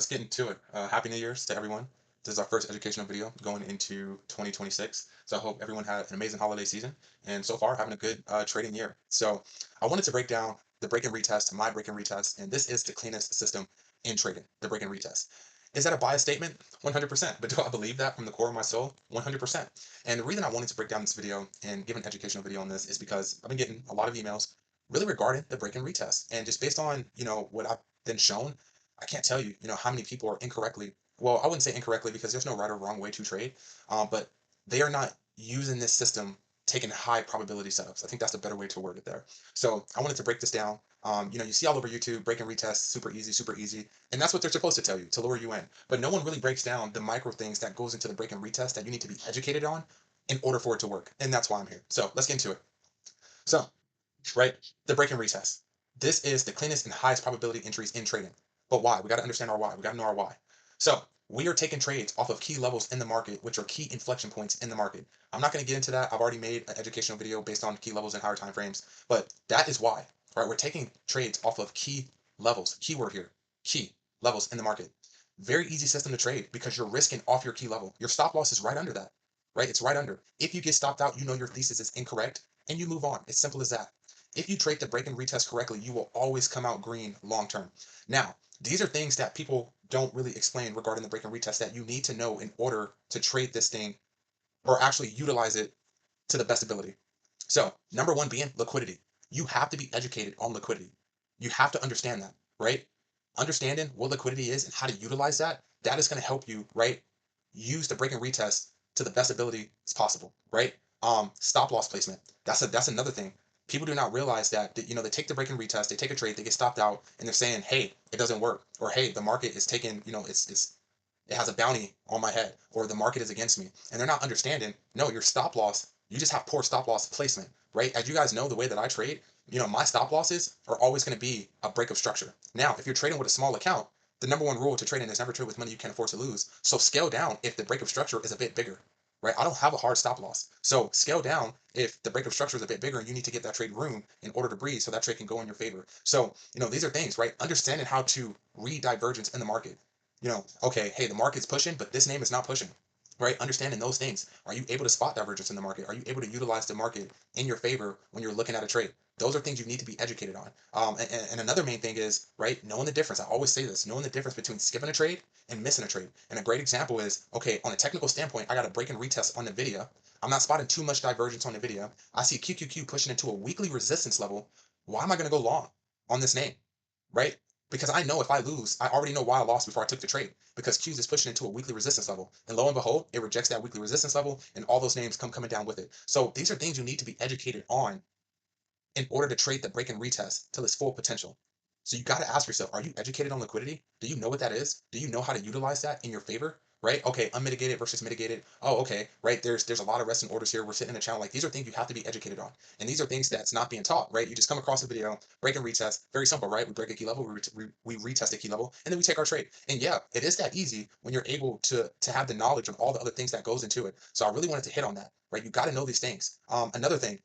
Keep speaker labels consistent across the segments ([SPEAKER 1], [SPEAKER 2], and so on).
[SPEAKER 1] let's get into it. Happy New Year's to everyone. This is our first educational video going into 2026. So I hope everyone had an amazing holiday season and so far having a good trading year. So I wanted to break down the break and retest, my break and retest, and this is the cleanest system in trading, the break and retest. Is that a biased statement? 100%. But do I believe that from the core of my soul? 100%. And the reason I wanted to break down this video and give an educational video on this is because I've been getting a lot of emails really regarding the break and retest. And just based on, what I've been shown, I can't tell you, how many people are incorrectly, well, I wouldn't say incorrectly because there's no right or wrong way to trade, but they are not using this system, taking high probability setups. I think that's a better way to word it there. So I wanted to break this down. You see all over YouTube, break and retest, super easy. And that's what they're supposed to tell you to lure you in. But no one really breaks down the micro things that goes into the break and retest that you need to be educated on in order for it to work. And that's why I'm here. So let's get into it. So, right, the break and retest. This is the cleanest and highest probability entries in trading. But why? We got to understand our why. We got to know our why. So we are taking trades off of key levels in the market, which are key inflection points in the market. I'm not going to get into that. I've already made an educational video based on key levels and higher time frames, but that is why, right? We're taking trades off of key levels. Keyword here, key levels in the market. Very easy system to trade because you're risking off your key level. Your stop loss is right under that, right? It's right under. If you get stopped out, you know your thesis is incorrect and you move on. It's simple as that. If you trade the break and retest correctly, you will always come out green long term. Now, these are things that people don't really explain regarding the break and retest that you need to know in order to trade this thing or actually utilize it to the best ability. So, number one being liquidity. You have to be educated on liquidity. You have to understand that, right? Understanding what liquidity is and how to utilize that, that is going to help you, right? Use the break and retest to the best ability as possible, right? Stop loss placement. That's another thing. People do not realize that, they take the break and retest, they take a trade, they get stopped out, and they're saying, hey, it doesn't work, or hey, the market is taking, it has a bounty on my head, or the market is against me, and they're not understanding. No, your stop loss, you just have poor stop loss placement, right? As you guys know, the way that I trade, my stop losses are always going to be a break of structure. Now, if you're trading with a small account, the number one rule to trading is never trade with money you can't afford to lose. So scale down if the break of structure is a bit bigger, right? I don't have a hard stop loss. So scale down if the break of structure is a bit bigger and you need to get that trade room in order to breathe so that trade can go in your favor. So, these are things, right? Understanding how to read divergence in the market. Okay, hey, the market's pushing, but this name is not pushing, right? Understanding those things. Are you able to spot divergence in the market? Are you able to utilize the market in your favor when you're looking at a trade? Those are things you need to be educated on. And another main thing is, right, knowing the difference. I always say this, knowing the difference between skipping a trade and missing a trade. And a great example is, okay, on a technical standpoint, I got a break and retest on the video. I'm not spotting too much divergence on the video. I see QQQ pushing into a weekly resistance level. Why am I going to go long on this name, right? Because I know if I lose, I already know why I lost before I took the trade because Q's is pushing into a weekly resistance level. And lo and behold, it rejects that weekly resistance level and all those names come coming down with it. So these are things you need to be educated on in order to trade the break and retest till its full potential. So you got to ask yourself, are you educated on liquidity? Do you know what that is? Do you know how to utilize that in your favor? Right? Okay, unmitigated versus mitigated. Oh, okay, right. There's a lot of resting orders here. We're sitting in a channel. Like these are things you have to be educated on. And these are things that's not being taught, right? You just come across a video, break and retest, very simple, right? We break a key level, we retest a key level, and then we take our trade. And yeah, it is that easy when you're able to have the knowledge of all the other things that goes into it. So I really wanted to hit on that, right? You got to know these things. Another thing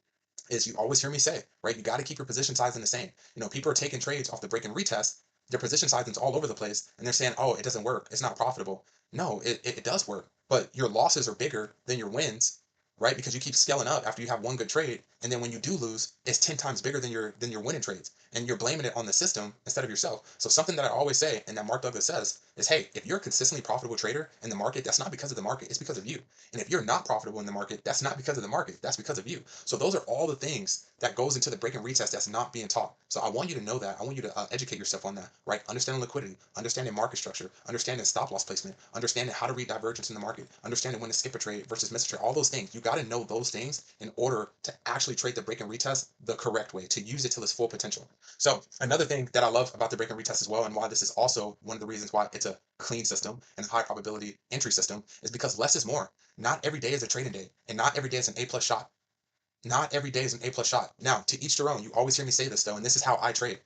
[SPEAKER 1] is you always hear me say, right? You got to keep your position sizing the same. People are taking trades off the break and retest. Their position sizing's all over the place, and they're saying, "Oh, it doesn't work. It's not profitable." No, it does work, but your losses are bigger than your wins, right? Because you keep scaling up after you have one good trade, and then when you do lose, it's 10 times bigger than your winning trades, and you're blaming it on the system instead of yourself. So something that I always say, and that Mark Douglas says, is, "Hey, if you're a consistently profitable trader in the market, that's not because of the market. It's because of you. And if you're not profitable in the market, that's not because of the market. That's because of you." So those are all the things that goes into the break and retest that's not being taught. So I want you to know that. I want you to educate yourself on that, right? Understanding liquidity, understanding market structure, understanding stop loss placement, understanding how to read divergence in the market, understanding when to skip a trade versus miss a trade. All those things. You got to know those things in order to actually trade the break and retest the correct way, to use it till its full potential. So another thing that I love about the break and retest as well, and why this is also one of the reasons why it's a clean system and high probability entry system, is because less is more. Not every day is a trading day, and not every day is an A plus shot. Not every day is an A plus shot. Now, to each their own. You always hear me say this though, and this is how I trade.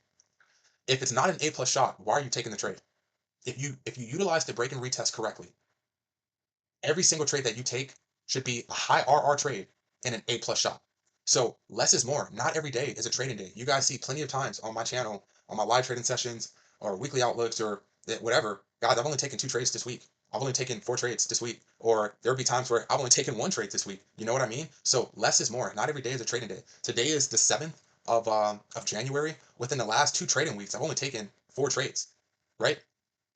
[SPEAKER 1] If it's not an A plus shot, why are you taking the trade? If you utilize the break and retest correctly, every single trade that you take should be a high RR trade and an A plus shot. So less is more. Not every day is a trading day. You guys see plenty of times on my channel, on my live trading sessions or weekly outlooks or whatever, guys, I've only taken 2 trades this week. I've only taken 4 trades this week, or there'll be times where I've only taken 1 trade this week. You know what I mean? So less is more. Not every day is a trading day. Today is the 7th of January. Within the last 2 trading weeks, I've only taken 4 trades, right?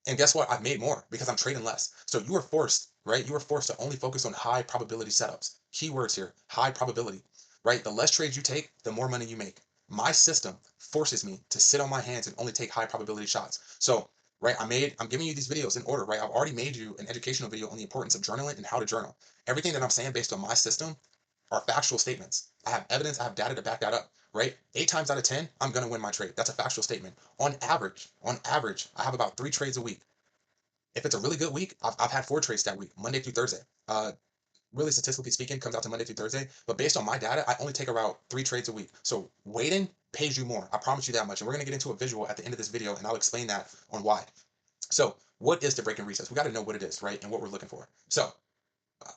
[SPEAKER 1] And guess what? I've made more because I'm trading less. So you are forced, right? You are forced to only focus on high probability setups. Keywords here, high probability, right? The less trades you take, the more money you make. My system forces me to sit on my hands and only take high probability shots. So, right, I'm giving you these videos in order, right? I've already made you an educational video on the importance of journaling and how to journal. Everything that I'm saying based on my system are factual statements. I have evidence, I have data to back that up, right? 8 times out of 10, I'm gonna win my trade. That's a factual statement. On average, I have about 3 trades a week. If it's a really good week, I've had 4 trades that week, Monday through Thursday. Really statistically speaking, comes out to Monday through Thursday. But based on my data, I only take about 3 trades a week. So waiting pays you more. I promise you that much. And we're gonna get into a visual at the end of this video, and I'll explain that on why. So what is the break and retest? We got to know what it is, right? And what we're looking for. So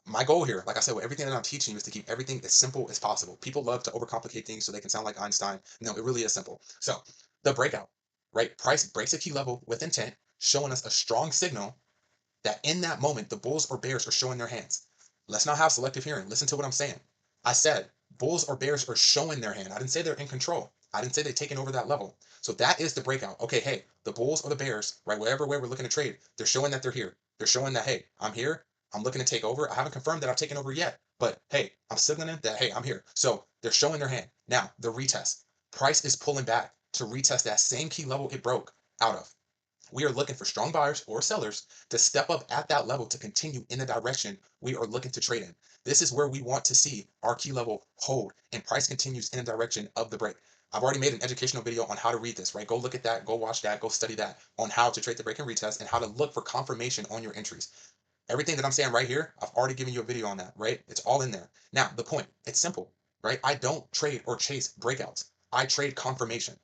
[SPEAKER 1] my goal here, like I said, with everything that I'm teaching you is to keep everything as simple as possible. People love to overcomplicate things so they can sound like Einstein. No, it really is simple. So the breakout, right? Price breaks a key level with intent, showing us a strong signal that in that moment, the bulls or bears are showing their hands. Let's not have selective hearing. Listen to what I'm saying. I said bulls or bears are showing their hand. I didn't say they're in control. I didn't say they've taken over that level. So that is the breakout. Okay, hey, the bulls or the bears, right, whatever way we're looking to trade, they're showing that they're here. They're showing that, hey, I'm here. I'm looking to take over. I haven't confirmed that I've taken over yet, but hey, I'm signaling that, hey, I'm here. So they're showing their hand. Now, the retest. Price is pulling back to retest that same key level it broke out of. We are looking for strong buyers or sellers to step up at that level to continue in the direction we are looking to trade in. This is where we want to see our key level hold and price continues in the direction of the break. I've already made an educational video on how to read this, right? Go look at that, go watch that, go study that on how to trade the break and retest and how to look for confirmation on your entries. Everything that I'm saying right here, I've already given you a video on that, right? It's all in there. Now, the point, it's simple, right? I don't trade or chase breakouts. I trade confirmation.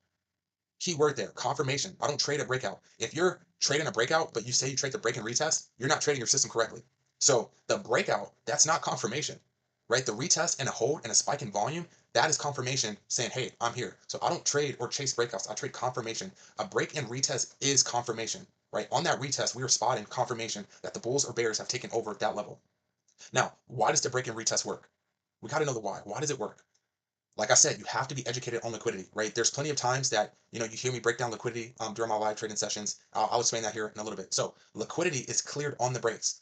[SPEAKER 1] Key word there, confirmation. I don't trade a breakout. If you're trading a breakout, but you say you trade the break and retest, you're not trading your system correctly. So the breakout, that's not confirmation, right? The retest and a hold and a spike in volume, that is confirmation saying, hey, I'm here. So I don't trade or chase breakouts. I trade confirmation. A break and retest is confirmation, right? On that retest, we are spotting confirmation that the bulls or bears have taken over at that level. Now, why does the break and retest work? We got to know the why. Why does it work? Like I said, you have to be educated on liquidity, right? There's plenty of times that you hear me break down liquidity during my live trading sessions. I'll explain that here in a little bit. So liquidity is cleared on the breaks,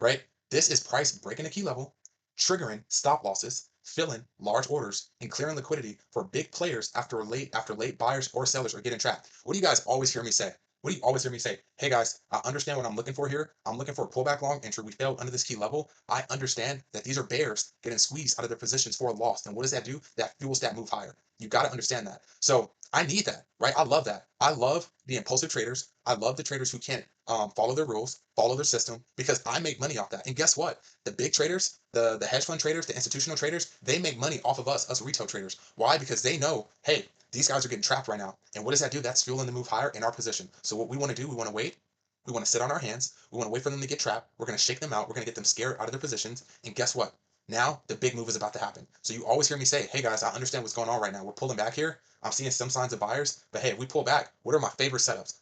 [SPEAKER 1] right? This is price breaking a key level, triggering stop losses, filling large orders, and clearing liquidity for big players after late buyers or sellers are getting trapped. What do you guys always hear me say? What do you always hear me say? Hey guys, I understand what I'm looking for here. I'm looking for a pullback long entry. We failed under this key level. I understand that these are bears getting squeezed out of their positions for a loss. And what does that do? That fuels that move higher. You got to understand that. So I need that, right? I love that. I love the impulsive traders. I love the traders who can't follow their rules, follow their system, because I make money off that. And guess what? The big traders, the hedge fund traders, the institutional traders, they make money off of us retail traders. Why? Because they know, hey, these guys are getting trapped right now. And what does that do? That's fueling the move higher in our position. So what we want to do, we want to wait. We want to sit on our hands. We want to wait for them to get trapped. We're going to shake them out. We're going to get them scared out of their positions. And guess what? Now the big move is about to happen. So you always hear me say, hey guys, I understand what's going on right now. We're pulling back here. I'm seeing some signs of buyers, but hey, we pull back. What are my favorite setups?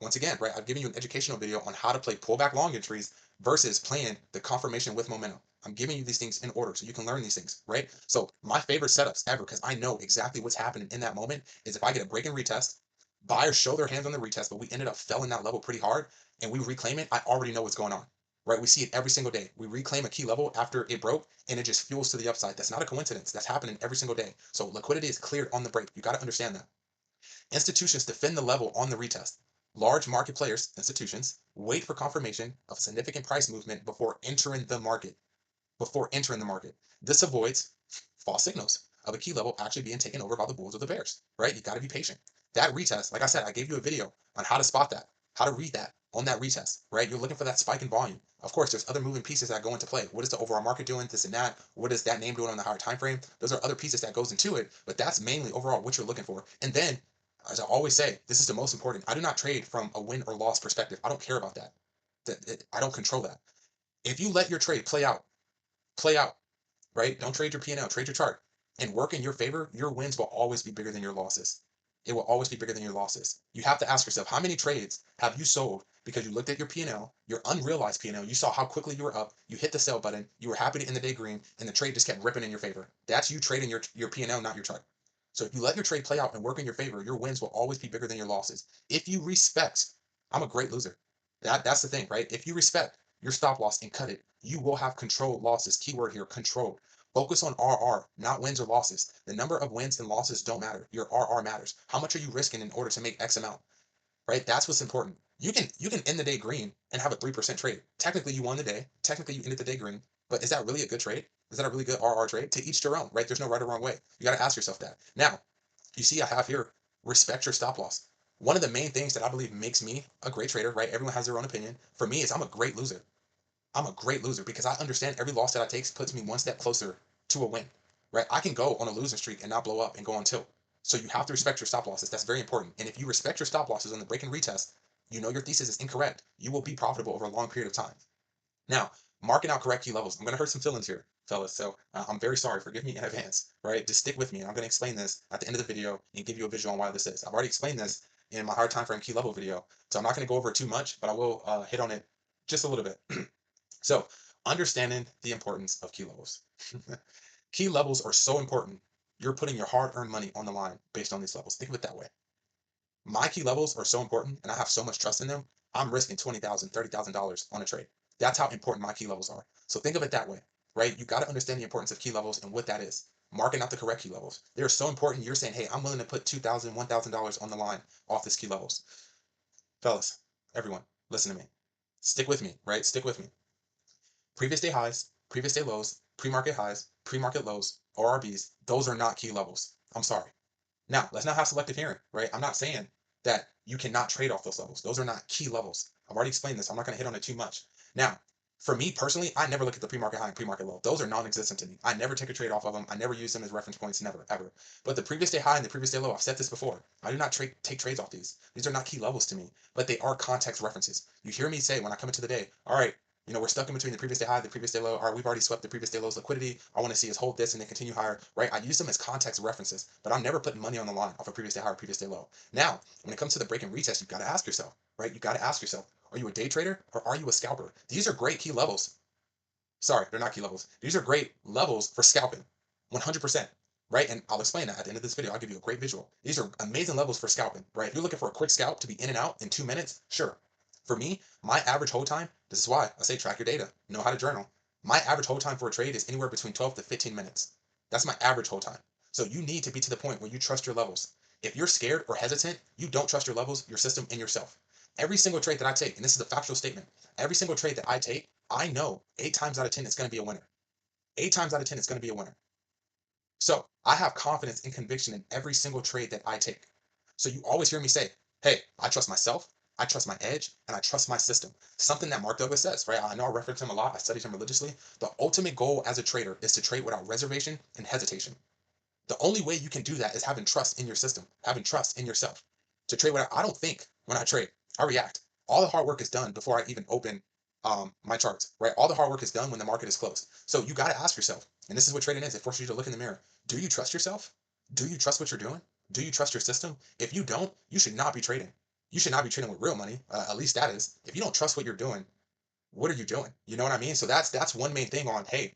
[SPEAKER 1] Once again, right, I've given you an educational video on how to play pullback long entries versus playing the confirmation with momentum. I'm giving you these things in order so you can learn these things, right? So my favorite setups ever, because I know exactly what's happening in that moment, is if I get a break and retest, buyers show their hands on the retest, but we ended up felling that level pretty hard, and we reclaim it, I already know what's going on, right? We see it every single day. We reclaim a key level after it broke, and it just fuels to the upside. That's not a coincidence. That's happening every single day. So liquidity is cleared on the break. You got to understand that. Institutions defend the level on the retest. Large market players, institutions, wait for confirmation of significant price movement before entering the market. This avoids false signals of a key level actually being taken over by the bulls or the bears, right? You got to be patient. That retest, like I said, I gave you a video on how to spot that, how to read that on that retest, right? You're looking for that spike in volume. Of course, there's other moving pieces that go into play. What is the overall market doing, this and that? What is that name doing on the higher time frame? Those are other pieces that goes into it, but that's mainly overall what you're looking for. And then, as I always say, this is the most important. I do not trade from a win or loss perspective. I don't care about that. I don't control that. If you let your trade play out, right? Don't trade your P&L, trade your chart, and work in your favor. Your wins will always be bigger than your losses. it will always be bigger than your losses. You have to ask yourself, how many trades have you sold because you looked at your P&L, your unrealized P&L, you saw how quickly you were up, you hit the sell button, you were happy to end the day green, and the trade just kept ripping in your favor. That's you trading your P&L, not your chart. So if you let your trade play out and work in your favor, your wins will always be bigger than your losses. If you respect, I'm a great loser. That's the thing, right? If you respect your stop loss and cut it, you will have controlled losses. Keyword here, controlled. Focus on RR, not wins or losses. The number of wins and losses don't matter. Your RR matters. How much are you risking in order to make X amount? Right? That's what's important. You can end the day green and have a 3% trade. Technically, you won the day. Technically, you ended the day green. But is that really a good trade? Is that a really good RR trade? To each their own, right? There's no right or wrong way. You got to ask yourself that. Now, you see I have here, respect your stop loss. One of the main things that I believe makes me a great trader, right? Everyone has their own opinion. For me, is I'm a great loser. I'm a great loser because I understand every loss that I take puts me one step closer to a win, right? I can go on a losing streak and not blow up and go on tilt. So you have to respect your stop losses. That's very important. And if you respect your stop losses on the break and retest, you know your thesis is incorrect. You will be profitable over a long period of time. Now, marking out correct key levels. I'm going to hurt some feelings here, fellas. So I'm very sorry. Forgive me in advance, right? Just stick with me. And I'm going to explain this at the end of the video and give you a visual on why this is. I've already explained this in my higher time frame key level video. So I'm not going to go over it too much, but I will hit on it just a little bit. So understanding the importance of key levels. Key levels are so important. You're putting your hard-earned money on the line based on these levels. Think of it that way. My key levels are so important and I have so much trust in them. I'm risking $20,000, $30,000 on a trade. That's how important my key levels are. So think of it that way, right? You got to understand the importance of key levels and what that is. Marking out the correct key levels. They're so important. You're saying, hey, I'm willing to put $2,000, $1,000 on the line off this key levels. Fellas, everyone, listen to me. Stick with me, right? Stick with me. Previous day highs, previous day lows, pre-market highs, pre-market lows, ORBs, those are not key levels. I'm sorry. Now, let's not have selective hearing, right? I'm not saying that you cannot trade off those levels. Those are not key levels. I've already explained this. I'm not going to hit on it too much. Now, for me personally, I never look at the pre-market high and pre-market low. Those are non-existent to me. I never take a trade off of them. I never use them as reference points, never, ever. But the previous day high and the previous day low, I've said this before. I do not take trades off these. These are not key levels to me, but they are context references. You hear me say when I come into the day, all right, we're stuck in between the previous day high, the previous day low, or we've already swept the previous day low's liquidity. I want to see us hold this and then continue higher, right? I use them as context references, but I'm never putting money on the line off a previous day high or previous day low. Now, when it comes to the break and retest, you've got to ask yourself, right? You got to ask yourself, are you a day trader or are you a scalper? These are great key levels. Sorry, they're not key levels. These are great levels for scalping, 100%. Right? And I'll explain that at the end of this video. I'll give you a great visual. These are amazing levels for scalping, right? If you're looking for a quick scalp to be in and out in 2 minutes, sure. For me, my average hold time, this is why I say track your data, know how to journal. My average hold time for a trade is anywhere between 12 to 15 minutes. That's my average hold time. So you need to be to the point where you trust your levels. If you're scared or hesitant, you don't trust your levels, your system, and yourself. Every single trade that I take, and this is a factual statement, every single trade that I take, I know 8 times out of 10 it's going to be a winner. 8 times out of 10 it's going to be a winner. So I have confidence and conviction in every single trade that I take. So you always hear me say, hey, I trust myself, I trust my edge, and I trust my system. Something that Mark Douglas says, right? I know I reference him a lot. I studied him religiously. The ultimate goal as a trader is to trade without reservation and hesitation. The only way you can do that is having trust in your system, having trust in yourself. To trade without, I don't think when I trade, I react. All the hard work is done before I even open my charts, right? All the hard work is done when the market is closed. So you got to ask yourself, and this is what trading is. It forces you to look in the mirror. Do you trust yourself? Do you trust what you're doing? Do you trust your system? If you don't, you should not be trading. You should not be trading with real money. At least that is. If you don't trust what you're doing, what are you doing? You know what I mean? So that's one main thing on, hey,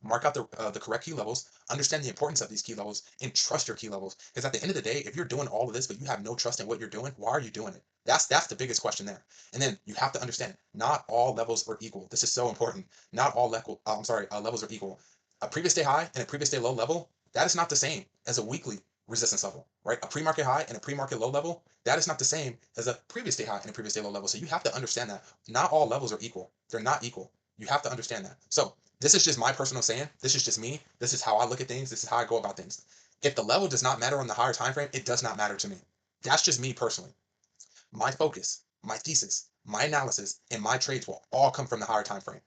[SPEAKER 1] mark out the correct key levels, understand the importance of these key levels, and trust your key levels. Because at the end of the day, if you're doing all of this but you have no trust in what you're doing, why are you doing it? That's the biggest question there. And then you have to understand, not all levels are equal. This is so important. Not all levels are equal. A previous day high and a previous day low level, that is not the same as a weekly resistance level, right? A pre-market high and a pre-market low level, that is not the same as a previous day high and a previous day low level. So you have to understand that not all levels are equal. They're not equal. You have to understand that. So this is just my personal saying. This is just me. This is how I look at things. This is how I go about things. If the level does not matter on the higher time frame, it does not matter to me. That's just me personally. My focus, my thesis, my analysis, and my trades will all come from the higher time frame.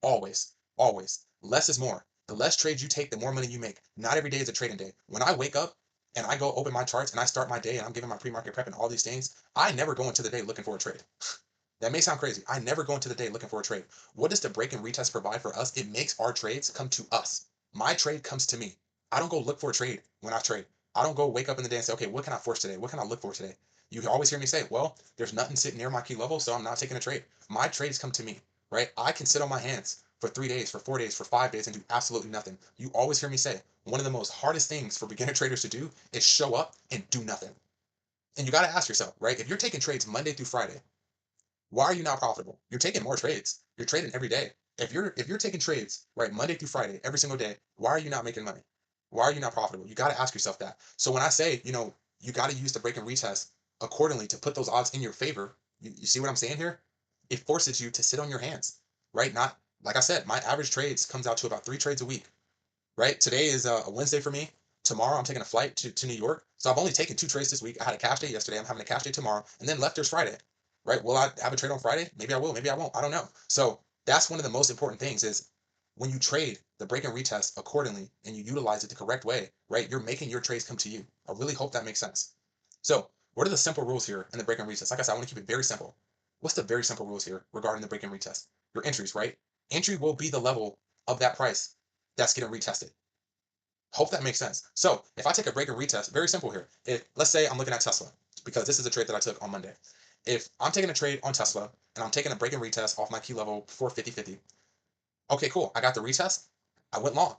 [SPEAKER 1] Always, always. Less is more. The less trades you take, the more money you make. Not every day is a trading day. When I wake up and I go open my charts and I start my day and I'm giving my pre-market prep and all these things, I never go into the day looking for a trade. That may sound crazy. I never go into the day looking for a trade. What does the break and retest provide for us? It makes our trades come to us. My trade comes to me. I don't go look for a trade when I trade. I don't go wake up in the day and say, okay, what can I force today? What can I look for today? You always hear me say, well, there's nothing sitting near my key level, so I'm not taking a trade. My trades come to me, right? I can sit on my hands for 3 days, for 4 days, for 5 days, and do absolutely nothing. You always hear me say, one of the most hardest things for beginner traders to do is show up and do nothing. And you got to ask yourself, right? If you're taking trades Monday through Friday, why are you not profitable? You're taking more trades. You're trading every day. If you're taking trades right Monday through Friday every single day, why are you not making money? Why are you not profitable? You got to ask yourself that. So when I say, you got to use the break and retest accordingly to put those odds in your favor, you see what I'm saying here? It forces you to sit on your hands, right? Not like I said, my average trades comes out to about 3 trades a week, right? Today is a Wednesday for me. Tomorrow I'm taking a flight to New York. So I've only taken 2 trades this week. I had a cash day yesterday. I'm having a cash day tomorrow. And then left there's Friday, right? Will I have a trade on Friday? Maybe I will. Maybe I won't. I don't know. So that's one of the most important things is when you trade the break and retest accordingly and you utilize it the correct way, right? You're making your trades come to you. I really hope that makes sense. So what are the simple rules here in the break and retest? Like I said, I want to keep it very simple. What's the very simple rules here regarding the break and retest? Your entries, right? Entry will be the level of that price that's getting retested. Hope that makes sense. So if I take a break and retest, very simple here. If let's say I'm looking at Tesla, because this is a trade that I took on Monday. If I'm taking a trade on Tesla and I'm taking a break and retest off my key level 450.50, okay, cool. I got the retest. I went long.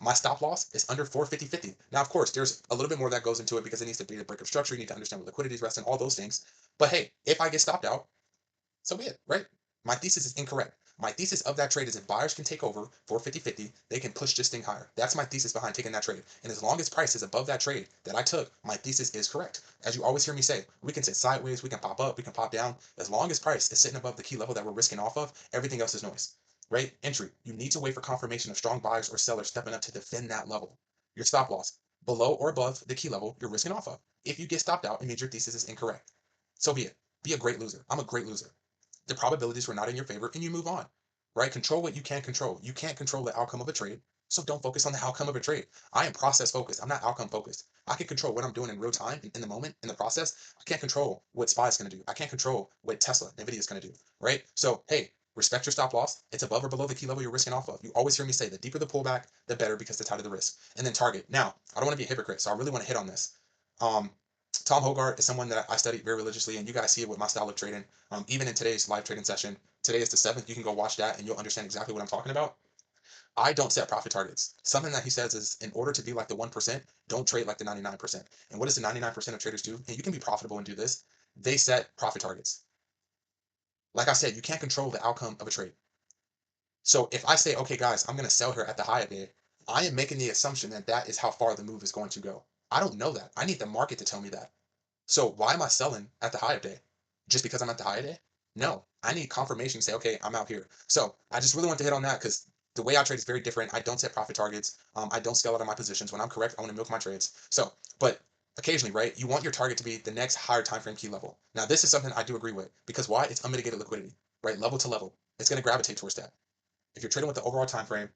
[SPEAKER 1] My stop loss is under 450.50. Now, of course, there's a little bit more that goes into it because it needs to be the breakup structure. You need to understand what liquidity is resting, all those things. But hey, if I get stopped out, so be it, right? My thesis is incorrect. My thesis of that trade is if buyers can take over 450.50, they can push this thing higher. That's my thesis behind taking that trade. And as long as price is above that trade that I took, my thesis is correct. As you always hear me say, we can sit sideways, we can pop up, we can pop down. As long as price is sitting above the key level that we're risking off of, everything else is noise, right? Entry, you need to wait for confirmation of strong buyers or sellers stepping up to defend that level. Your stop loss, below or above the key level you're risking off of. If you get stopped out, it means your thesis is incorrect. So be it. Be a great loser. I'm a great loser. The probabilities were not in your favor and you move on, right? Control what you can control. You can't control the outcome of a trade, so don't focus on the outcome of a trade. I am process focused. I'm not outcome focused. I can control what I'm doing in real time, in the moment, in the process. I can't control what SPY is going to do. I can't control what Tesla, Nvidia is going to do, right? So, hey, respect your stop loss. It's above or below the key level you're risking off of. You always hear me say the deeper the pullback, the better because the tighter the risk. And then target. Now, I don't want to be a hypocrite, so I really want to hit on this. Um, Tom Hogart is someone that I studied very religiously, and you guys see it with my style of trading. Even in today's live trading session, today is the 7th. You can go watch that, and you'll understand exactly what I'm talking about. I don't set profit targets. Something that he says is, in order to be like the 1%, don't trade like the 99%. And what does the 99% of traders do? And you can be profitable and do this. They set profit targets. Like I said, you can't control the outcome of a trade. So if I say, okay, guys, I'm going to sell here at the high of day, I am making the assumption that that is how far the move is going to go. I don't know that. I need the market to tell me that. So why am I selling at the high of day? Just because I'm at the high of day? No, I need confirmation. Say, okay, I'm out here. So I just really want to hit on that because the way I trade is very different. I don't set profit targets. I don't scale out of my positions. When I'm correct, I want to milk my trades. So, but occasionally, right, you want your target to be the next higher time frame key level. Now, this is something I do agree with because why? It's unmitigated liquidity, right? Level to level. It's going to gravitate towards that. If you're trading with the overall time frame,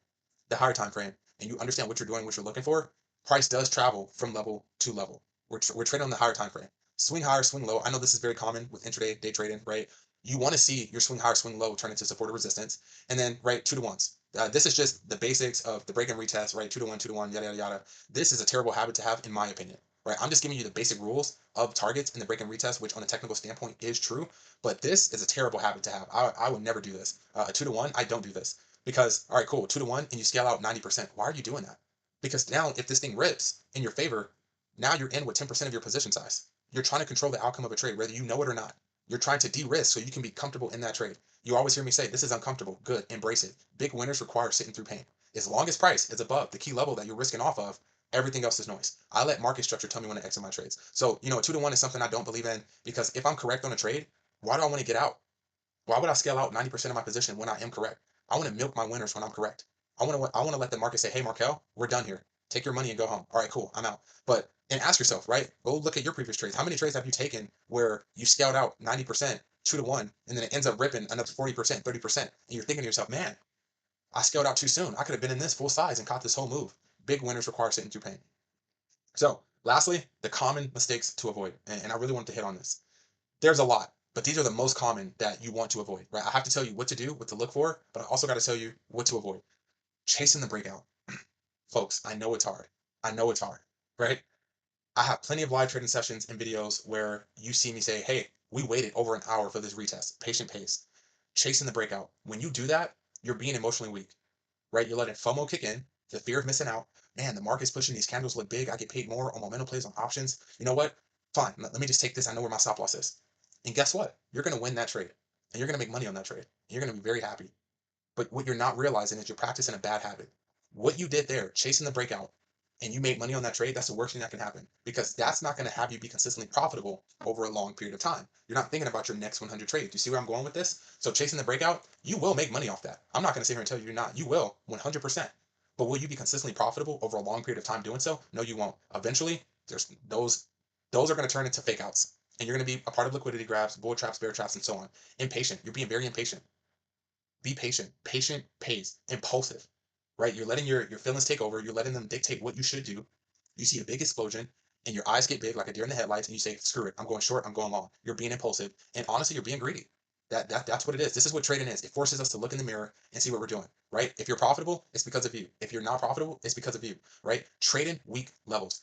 [SPEAKER 1] the higher time frame, and you understand what you're doing, what you're looking for, price does travel from level to level. We're trading on the higher time frame. Swing higher, swing low. I know this is very common with intraday, day trading, right? You want to see your swing higher, swing low turn into support or resistance, and then right 2 to 1s. This is just the basics of the break and retest, right? 2 to 1, 2 to 1, yada yada yada. This is a terrible habit to have, in my opinion, right? I'm just giving you the basic rules of targets in the break and retest, which on a technical standpoint is true, but this is a terrible habit to have. I would never do this. A 2 to 1, I don't do this because all right, cool, 2 to 1, and you scale out 90%. Why are you doing that? Because now if this thing rips in your favor, now you're in with 10% of your position size. You're trying to control the outcome of a trade, whether you know it or not. You're trying to de-risk so you can be comfortable in that trade. You always hear me say, this is uncomfortable. Good, embrace it. Big winners require sitting through pain. As long as price is above the key level that you're risking off of, everything else is noise. I let market structure tell me when to exit my trades. So, a 2 to 1 is something I don't believe in because if I'm correct on a trade, why do I want to get out? Why would I scale out 90% of my position when I am correct? I want to milk my winners when I'm correct. I want to let the market say, hey, Markel, we're done here. Take your money and go home. All right, cool, I'm out. But and ask yourself, right? Go look at your previous trades. How many trades have you taken where you scaled out 90%, 2 to 1, and then it ends up ripping another 40%, 30%, and you're thinking to yourself, man, I scaled out too soon. I could have been in this full size and caught this whole move. Big winners require sitting through pain. So, lastly, the common mistakes to avoid, and I really want to hit on this. There's a lot, but these are the most common that you want to avoid, right? I have to tell you what to do, what to look for, but I also got to tell you what to avoid. Chasing the breakout. Folks, I know it's hard. I know it's hard, right? I have plenty of live trading sessions and videos where you see me say, hey, we waited over an hour for this retest, patient pace, chasing the breakout. When you do that, you're being emotionally weak, right? You're letting FOMO kick in, the fear of missing out. Man, the market's pushing, these candles look big. I get paid more on momentum plays, on options. You know what? Fine, let me just take this. I know where my stop loss is. And guess what? You're going to win that trade and you're going to make money on that trade. And you're going to be very happy. But what you're not realizing is you're practicing a bad habit. What you did there, chasing the breakout, and you made money on that trade, that's the worst thing that can happen because that's not going to have you be consistently profitable over a long period of time. You're not thinking about your next 100 trades. Do you see where I'm going with this? So chasing the breakout, you will make money off that. I'm not going to sit here and tell you you're not. You will 100%. But will you be consistently profitable over a long period of time doing so? No, you won't. Eventually, there's those are going to turn into fake outs. And you're going to be a part of liquidity grabs, bull traps, bear traps, and so on. Impatient. You're being very impatient. Be patient. Patient pays. Impulsive, right? You're letting your feelings take over. You're letting them dictate what you should do. You see a big explosion and your eyes get big like a deer in the headlights and you say, screw it, I'm going short, I'm going long. You're being impulsive. And honestly, you're being greedy. That's what it is. This is what trading is. It forces us to look in the mirror and see what we're doing, right? If you're profitable, it's because of you. If you're not profitable, it's because of you, right? Trading weak levels.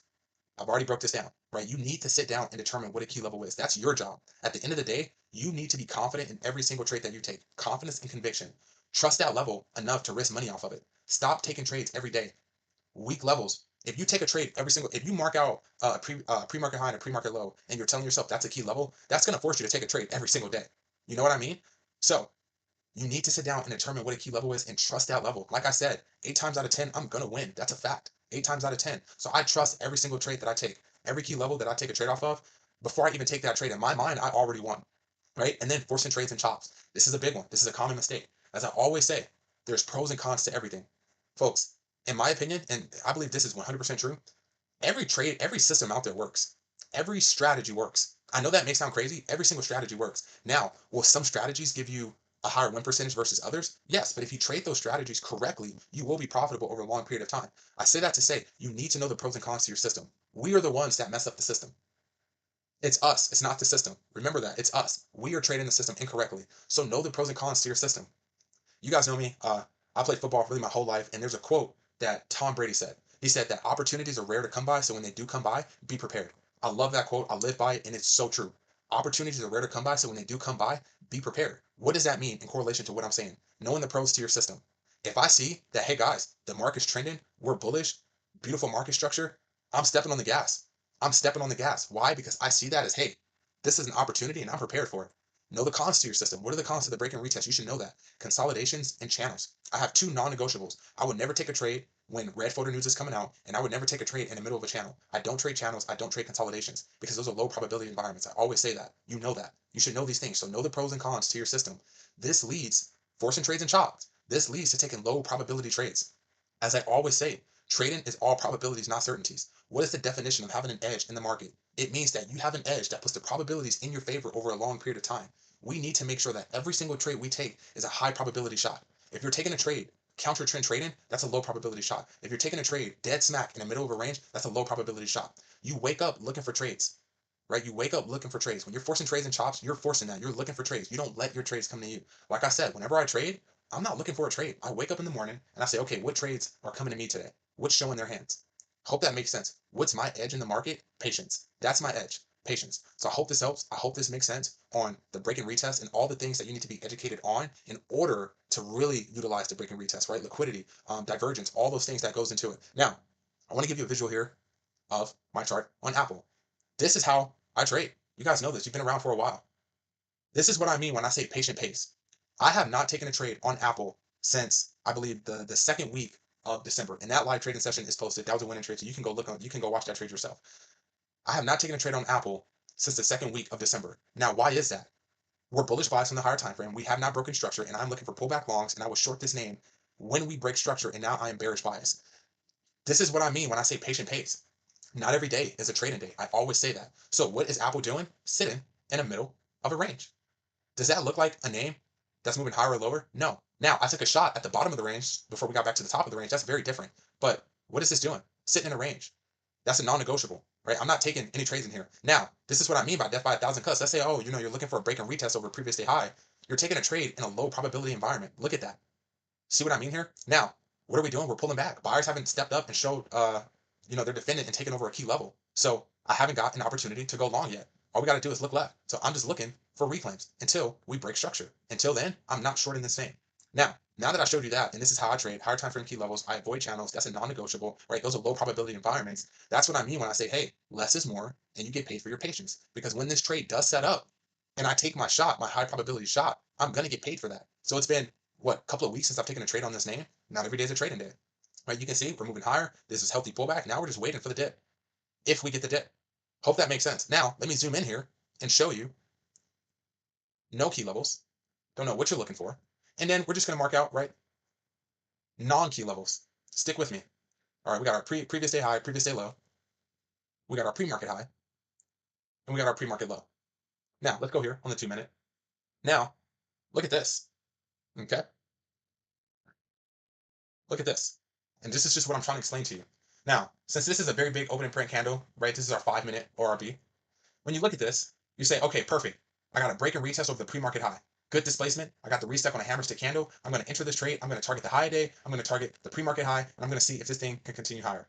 [SPEAKER 1] I've already broke this down, right? You need to sit down and determine what a key level is. That's your job. At the end of the day, you need to be confident in every single trade that you take. Confidence and conviction. Trust that level enough to risk money off of it. Stop taking trades every day. Weak levels. If you take a trade every single, if you mark out a pre-market high and a pre-market low, and you're telling yourself that's a key level, that's going to force you to take a trade every single day. You know what I mean? So you need to sit down and determine what a key level is and trust that level. Like I said, 8 times out of 10, I'm going to win. That's a fact. 8 times out of 10. So I trust every single trade that I take, every key level that I take a trade off of. Before I even take that trade, in my mind, I already won, right? And then forcing trades and chops. This is a big one. This is a common mistake. As I always say, there's pros and cons to everything. Folks, in my opinion, and I believe this is 100% true, every trade, every system out there works. Every strategy works. I know that may sound crazy. Every single strategy works. Now, will some strategies give you a higher win percentage versus others? Yes, but if you trade those strategies correctly, you will be profitable over a long period of time. I say that to say you need to know the pros and cons to your system. We are the ones that mess up the system. It's us. It's not the system. Remember that. It's us. We are trading the system incorrectly. So know the pros and cons to your system. You guys know me. I played football really my whole life, and there's a quote that Tom Brady said. He said that opportunities are rare to come by, so when they do come by, be prepared. I love that quote. I live by it, and it's so true. Opportunities are rare to come by, so when they do come by, be prepared. What does that mean in correlation to what I'm saying? Knowing the pros to your system. If I see that, hey guys, the market's trending, we're bullish, beautiful market structure, I'm stepping on the gas. I'm stepping on the gas. Why? Because I see that as, hey, this is an opportunity, and I'm prepared for it. Know the cons to your system. What are the cons to the break and retest? You should know that. Consolidations and channels. I have two non-negotiables. I would never take a trade when red folder news is coming out, and I would never take a trade in the middle of a channel. I don't trade channels. I don't trade consolidations because those are low probability environments. I always say that. You know that. You should know these things. So know the pros and cons to your system. This leads forcing trades and chops. This leads to taking low probability trades. As I always say, trading is all probabilities, not certainties. What is the definition of having an edge in the market? It means that you have an edge that puts the probabilities in your favor over a long period of time. We need to make sure that every single trade we take is a high probability shot. If you're taking a trade, counter trend trading, that's a low probability shot. If you're taking a trade dead smack in the middle of a range, that's a low probability shot. You wake up looking for trades, right? You wake up looking for trades. When you're forcing trades and chops, you're forcing that. You're looking for trades. You don't let your trades come to you. Like I said, whenever I trade, I'm not looking for a trade. I wake up in the morning and I say, okay, what trades are coming to me today? What's showing their hands? Hope that makes sense. What's my edge in the market? Patience. That's my edge. Patience. So I hope this helps. I hope this makes sense on the break and retest and all the things that you need to be educated on in order to really utilize the break and retest, right? Liquidity, divergence, all those things that goes into it. Now, I want to give you a visual here of my chart on Apple. This is how I trade. You guys know this. You've been around for a while. This is what I mean when I say patient pace. I have not taken a trade on Apple since I believe the second week of December. And that live trading session is posted. That was a winning trade. So you can go look on, you can go watch that trade yourself. I have not taken a trade on Apple since the second week of December. Now, why is that? We're bullish bias on the higher time frame. We have not broken structure, and I'm looking for pullback longs, and I will short this name when we break structure, and now I am bearish bias. This is what I mean when I say patient pace. Not every day is a trading day. I always say that. So what is Apple doing? Sitting in the middle of a range. Does that look like a name that's moving higher or lower? No. Now, I took a shot at the bottom of the range before we got back to the top of the range. That's very different. But what is this doing? Sitting in a range. That's a non-negotiable, right? I'm not taking any trades in here. Now, this is what I mean by death by 1,000 cuts. Let's say, oh, you're looking for a break and retest over a previous day high. You're taking a trade in a low probability environment. Look at that. See what I mean here? Now, what are we doing? We're pulling back. Buyers haven't stepped up and showed, they're defending and taking over a key level. So I haven't got an opportunity to go long yet. All we got to do is look left. So I'm just looking for reclaims until we break structure. Until then, I'm not shorting this name. Now that I showed you that, and this is how I trade, higher time frame key levels, I avoid channels. That's a non-negotiable, right? Those are low probability environments. That's what I mean when I say, hey, less is more, and you get paid for your patience. Because when this trade does set up, and I take my shot, my high probability shot, I'm gonna get paid for that. So it's been what, a couple of weeks since I've taken a trade on this name. Not every day is a trading day, right? You can see we're moving higher. This is healthy pullback. Now we're just waiting for the dip. If we get the dip, hope that makes sense. Now let me zoom in here and show you no key levels. Don't know what you're looking for, and then we're just gonna mark out right non-key levels. Stick with me. All right, we got our previous day high, previous day low. We got our pre-market high, and we got our pre-market low. Now let's go here on the 2-minute. Now look at this. Okay, look at this. And this is just what I'm trying to explain to you. Now, since this is a very big opening print candle, right? This is our 5-minute ORB. When you look at this, you say, okay, perfect. I got a break and retest over the pre-market high. Good displacement. I got the reset on a hammer stick candle. I'm going to enter this trade. I'm going to target the high day. I'm going to target the pre-market high, and I'm going to see if this thing can continue higher.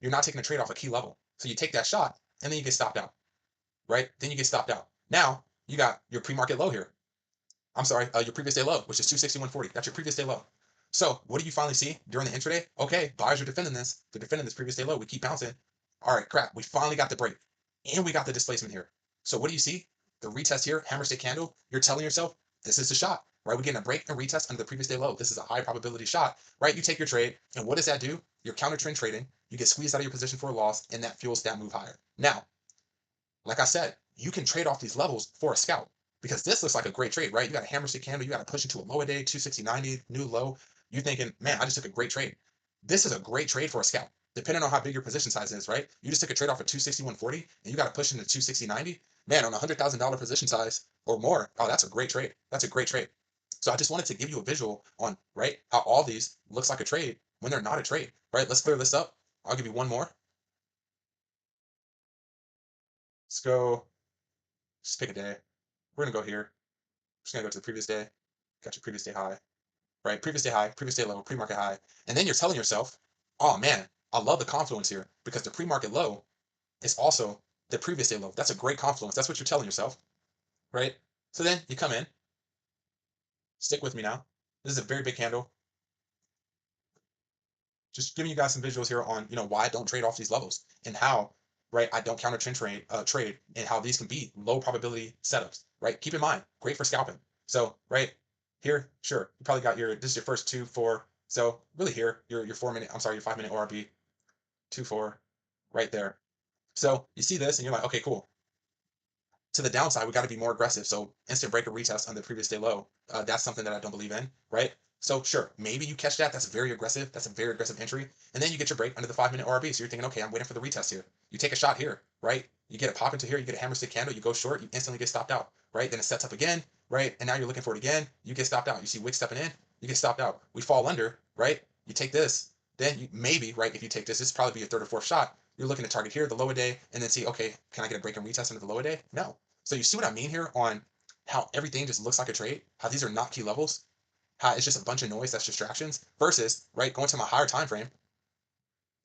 [SPEAKER 1] You're not taking a trade off a key level. So you take that shot, and then you get stopped out, right? Then you get stopped out. Now, you got your pre-market low here. I'm sorry, your previous day low, which is 261.40. That's your previous day low. So what do you finally see during the intraday? Okay, buyers are defending this. They're defending this previous day low. We keep bouncing. All right, crap. We finally got the break, and we got the displacement here. So what do you see? The retest here, hammer stick candle. You're telling yourself this is the shot, right? We're getting a break and retest under the previous day low. This is a high probability shot, right? You take your trade, and what does that do? You're counter trend trading. You get squeezed out of your position for a loss, and that fuels that move higher. Now, like I said, you can trade off these levels for a scalp because this looks like a great trade, right? You got a hammer stick candle, you got to push into a lower day, 260.90, new low. You're thinking, man, I just took a great trade. This is a great trade for a scalp, depending on how big your position size is, right? You just took a trade off of 261.40 and you got to push into 260.90. Man, on a $100,000 position size or more, oh, that's a great trade. That's a great trade. So I just wanted to give you a visual on, right, how all these looks like a trade when they're not a trade, right? Let's clear this up. I'll give you one more. Let's go, just pick a day. We're gonna go here. Just gonna go to the previous day. Got your previous day high, right? Previous day high, previous day low, pre-market high. And then you're telling yourself, oh man, I love the confluence here because the pre-market low is also the previous day low. That's a great confluence. That's what you're telling yourself, right? So then you come in, stick with me now. This is a very big candle. Just giving you guys some visuals here on, why I don't trade off these levels and how, right, I don't counter trend trade and how these can be low probability setups, right? Keep in mind, great for scalping. So, right here, sure, you probably got this is your first 2, 4. So really here, your 4-minute, I'm sorry, your 5-minute ORB, 2, 4, right there. So you see this and you're like, okay, cool. To the downside, we got to be more aggressive. So instant breaker retest on the previous day low. That's something that I don't believe in, right? So sure, maybe you catch that. That's very aggressive. That's a very aggressive entry. And then you get your break under the 5-minute ORB. So you're thinking, okay, I'm waiting for the retest here. You take a shot here, right? You get a pop into here. You get a hammer stick candle. You go short. You instantly get stopped out, right? Then it sets up again, right? And now you're looking for it again. You get stopped out. You see wick stepping in. You get stopped out. We fall under, right? You take this. Then you maybe, right? If you take this probably be your third or fourth shot. You're looking to target here, the lower day, and then see, okay, can I get a break and retest under the lower day? No. So you see what I mean here on how everything just looks like a trade, how these are not key levels, how it's just a bunch of noise that's distractions versus, right, going to my higher time frame.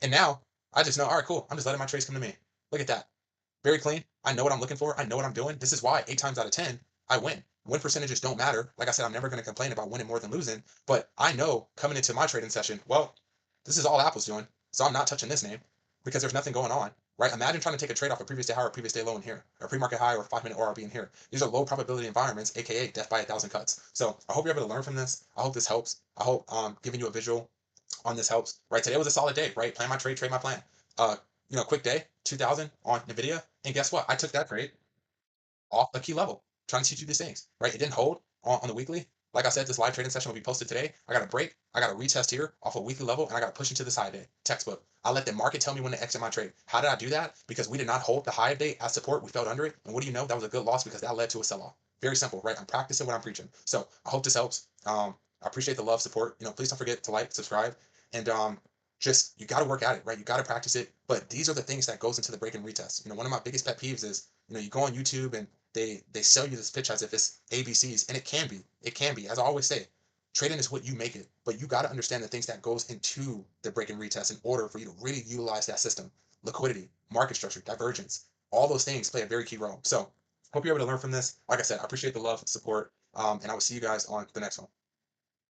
[SPEAKER 1] And now I just know, all right, cool. I'm just letting my trades come to me. Look at that. Very clean. I know what I'm looking for. I know what I'm doing. This is why 8 times out of 10, I win. Win percentages don't matter. Like I said, I'm never going to complain about winning more than losing. But I know coming into my trading session, well, this is all Apple's doing. So I'm not touching this name because there's nothing going on, right? Imagine trying to take a trade off a previous day high or previous day low in here, or pre-market high or 5-minute ORB in here. These are low probability environments, aka death by 1,000 cuts. So I hope you're able to learn from this. I hope this helps. I hope giving you a visual on this helps. Right, today was a solid day. Right, plan my trade, trade my plan. Uh, quick day, 2,000 on Nvidia, and guess what? I took that trade off a key level, trying to teach you these things, right? It didn't hold on the weekly. Like I said, this live trading session will be posted today. I got a break. I got a retest here off a weekly level, and I got to push into the side day. Textbook. I let the market tell me when to exit my trade. How did I do that? Because we did not hold the high day as support. We fell under it. And what do you know? That was a good loss because that led to a sell-off. Very simple, right? I'm practicing what I'm preaching. So I hope this helps. I appreciate the love, support. Please don't forget to like, subscribe, and just you got to work at it, right? You got to practice it. But these are the things that goes into the break and retest. One of my biggest pet peeves is you go on YouTube and they sell you this pitch as if it's ABCs, and it can be. It can be. As I always say, trading is what you make it, but you got to understand the things that goes into the break and retest in order for you to really utilize that system. Liquidity, market structure, divergence, all those things play a very key role. So hope you're able to learn from this. Like I said, I appreciate the love, support, and I will see you guys on the next one.